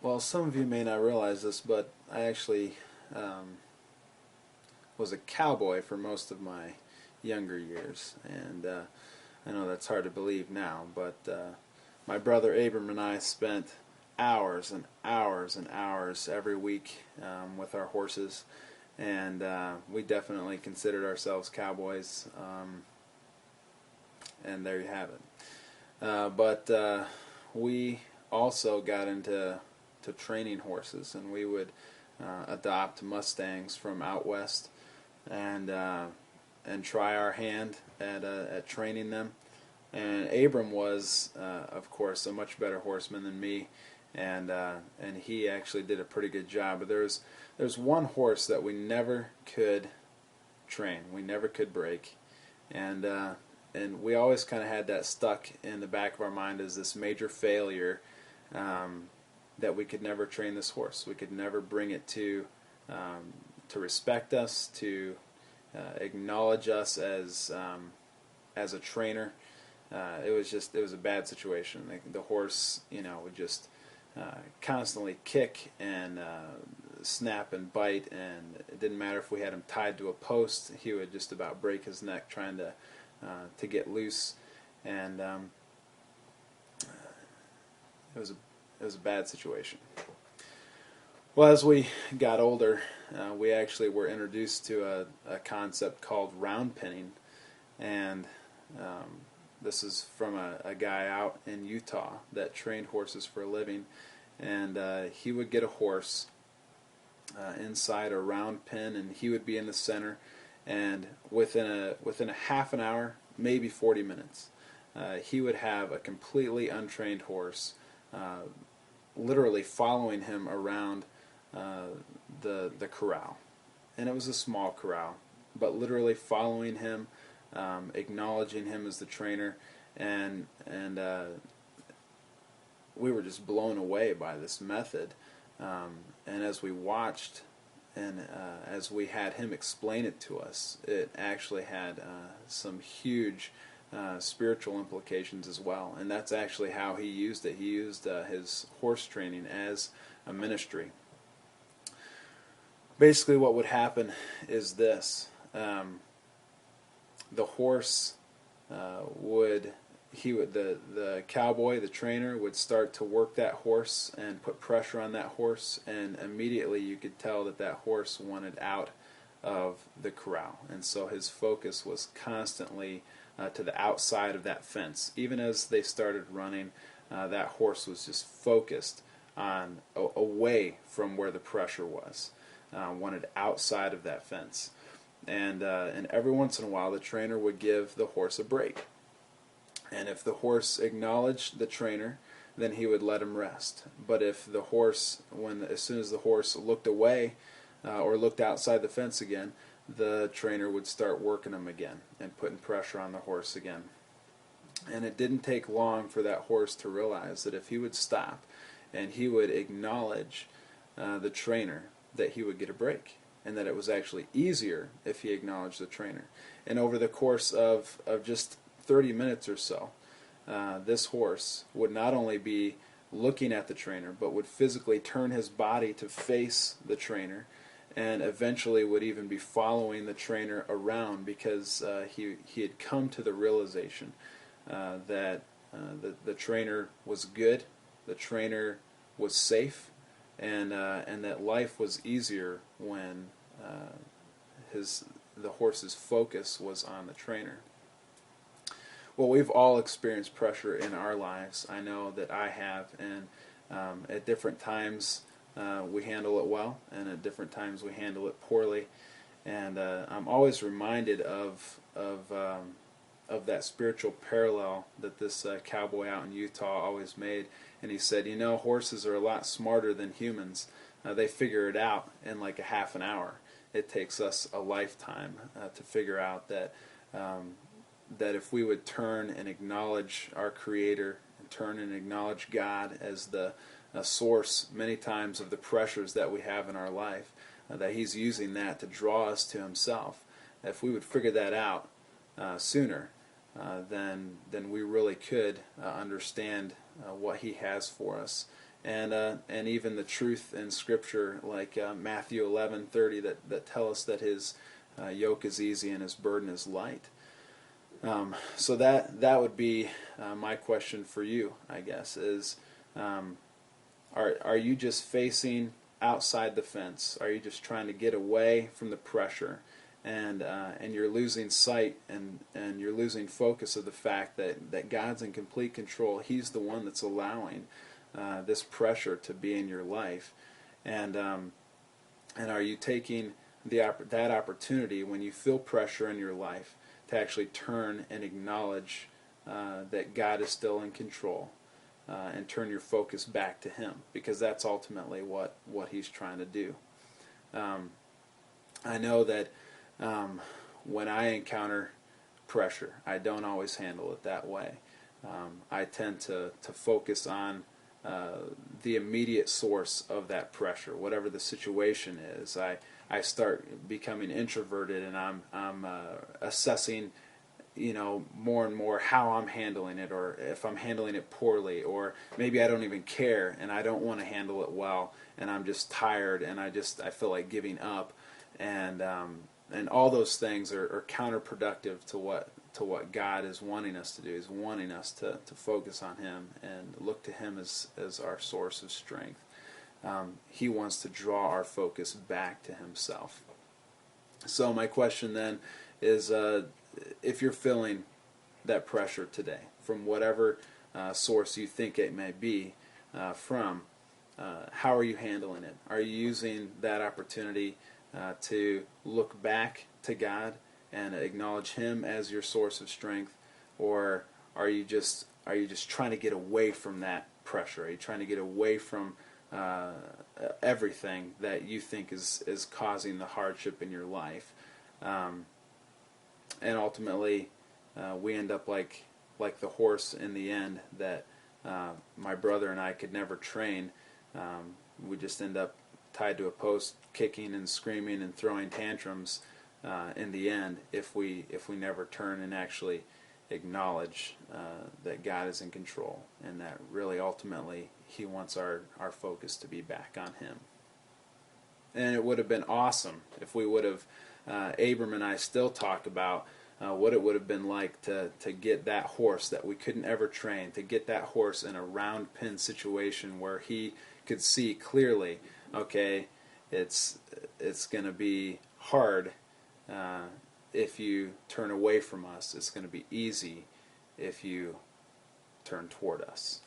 Well, some of you may not realize this, but I actually um, was a cowboy for most of my younger years, and I know that's hard to believe now, but my brother Abram and I spent hours and hours and hours every week with our horses, and we definitely considered ourselves cowboys, and there you have it. But we also got into training horses, and we would adopt Mustangs from out west and try our hand at training them. And Abram was, of course, a much better horseman than me, and he actually did a pretty good job. But there's one horse that we never could train, we never could break, and we always kind of had that stuck in the back of our mind as this major failure, that we could never train this horse. We could never bring it to respect us, to acknowledge us as a trainer. It was a bad situation. The horse, would just constantly kick and snap and bite, and it didn't matter if we had him tied to a post. He would just about break his neck trying to get loose, and it was a bad situation. Well, as we got older, we actually were introduced to a concept called round pinning, and this is from a guy out in Utah that trained horses for a living, and he would get a horse inside a round pin, and he would be in the center, and within a half an hour, maybe 40 minutes, he would have a completely untrained horse literally following him around the corral. And it was a small corral, but literally following him, acknowledging him as the trainer, and we were just blown away by this method. And as we watched, and as we had him explain it to us, it actually had some huge spiritual implications as well. And that's actually how he used it. He used his horse training as a ministry. Basically what would happen is this. The horse the cowboy, the trainer, would start to work that horse and put pressure on that horse, and immediately you could tell that horse wanted out of the corral, and so his focus was constantly to the outside of that fence. Even as they started running, that horse was just focused on away from where the pressure was, wanted outside of that fence. And every once in a while the trainer would give the horse a break. And if the horse acknowledged the trainer, then he would let him rest. But if the horse, as soon as the horse looked away or looked outside the fence again, the trainer would start working him again and putting pressure on the horse again. And it didn't take long for that horse to realize that if he would stop and he would acknowledge the trainer, that he would get a break, and that it was actually easier if he acknowledged the trainer. And over the course of just 30 minutes or so, this horse would not only be looking at the trainer, but would physically turn his body to face the trainer, and eventually would even be following the trainer around, because he had come to the realization that the trainer was good, the trainer was safe, and that life was easier when the horse's focus was on the trainer. Well, we've all experienced pressure in our lives. I know that I have, and at different times we handle it well, and at different times we handle it poorly. And I'm always reminded of that spiritual parallel that this cowboy out in Utah always made. And he said, horses are a lot smarter than humans. They figure it out in like a half an hour. It takes us a lifetime to figure out that if we would turn and acknowledge our Creator, and turn and acknowledge God as the source many times of the pressures that we have in our life, that He's using that to draw us to Himself. If we would figure that out sooner, then we really could understand what He has for us and even the truth in Scripture, like Matthew 11:30, that tell us that His yoke is easy and His burden is light. So that would be my question for you, I guess, is are you just facing outside the fence? Are you just trying to get away from the pressure, and you're losing sight and you're losing focus of the fact that God's in complete control? He's the one that's allowing this pressure to be in your life, and are you taking that opportunity when you feel pressure in your life to actually turn and acknowledge that God is still in control, and turn your focus back to Him, because that's ultimately what He's trying to do. I know that when I encounter pressure, I don't always handle it that way. I tend to focus on the immediate source of that pressure, whatever the situation is. I start becoming introverted, and I'm assessing, more and more how I'm handling it, or if I'm handling it poorly, or maybe I don't even care and I don't want to handle it well, and I'm just tired and I feel like giving up, and all those things are counterproductive to what God is wanting us to do. He's wanting us to focus on Him and look to Him as our source of strength. He wants to draw our focus back to Himself. So my question then is, if you're feeling that pressure today, from whatever source you think it may be from, how are you handling it? Are you using that opportunity to look back to God and acknowledge Him as your source of strength, or are you just trying to get away from that pressure? Are you trying to get away from everything that you think is causing the hardship in your life? And ultimately, we end up like the horse in the end that my brother and I could never train. We just end up tied to a post, kicking and screaming and throwing tantrums in the end, if we never turn and actually acknowledge that God is in control, and that really ultimately He wants our focus to be back on Him. And it would have been awesome if we would have, Abram and I still talk about what it would have been like to get that horse that we couldn't ever train, to get that horse in a round pen situation where he could see clearly, okay, it's going to be hard if you turn away from us. It's going to be easy if you turn toward us.